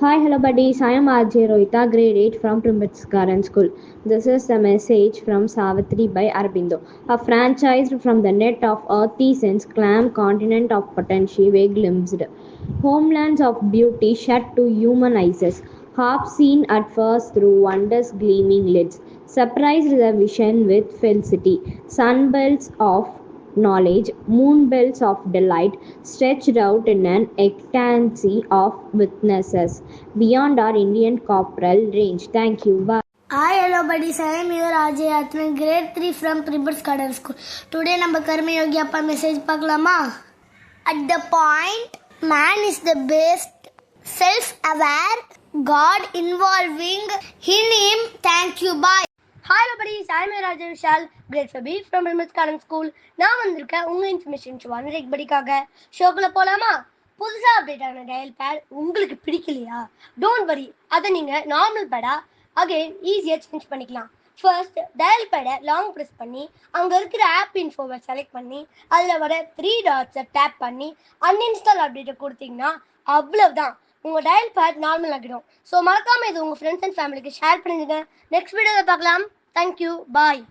Hi, hello buddies. I am RJ Rohita, grade 8 from Primbits Garden School. This is a message from Savitri by Arbindo. A franchise from the net of artisans clam continent of potential glimpsed. Homelands of beauty shut to human eyes. Half seen at first through wonders gleaming lids. Surprised the vision with felicity. Sunbelts of knowledge, moonbells of delight, stretched out in an ecstasy of witnesses beyond our Indian corporal range. Thank you. Bye. Hi, hello buddies. I am here Ajay Atman, grade 3 from Primbits Garden School. Today நம்ம கர்ம யோகி அப்பா message பார்க்கலாமா? At the point, man is the best, self-aware, God involving in him. Thank you. Bye. Hi hello buddies, I am here Ajay Vishal, grade 5B from Primbits Garden School. நான் வந்திருக்கேன் உங்க information ஷோவான ரெக்படிக்காக. ஷோக்குள்ள போலாமா? புதுசா update ஆன dial bad உங்களுக்கு பிடிக்கலையா? Don't worry, அதை நீங்க நார்மல் பேடா அகைன் ஈஸியா சேஞ்ச் பண்ணிக்கலாம். ஃபர்ஸ்ட் டயல் பேடை லாங் ப்ரெஸ் பண்ணி அங்க இருக்கிற ஆப் இன்ஃபோவை செலக்ட் பண்ணி அதுல வர 3 டாட்ஸை டேப் பண்ணி அன்இன்ஸ்டால் அப்டேட்டை கொடுத்தீங்கன்னா அவ்வளவுதான், உங்க டயல் பேட் நார்மல் ஆகிடும். ஸோ மறக்காம இது உங்க ஃப்ரெண்ட்ஸ் அண்ட் ஃபேமிலிக்கு ஷேர் பண்ணிடுங்க. நெக்ஸ்ட் வீடியோவில் பார்க்கலாம். தேங்க்யூ. பாய்.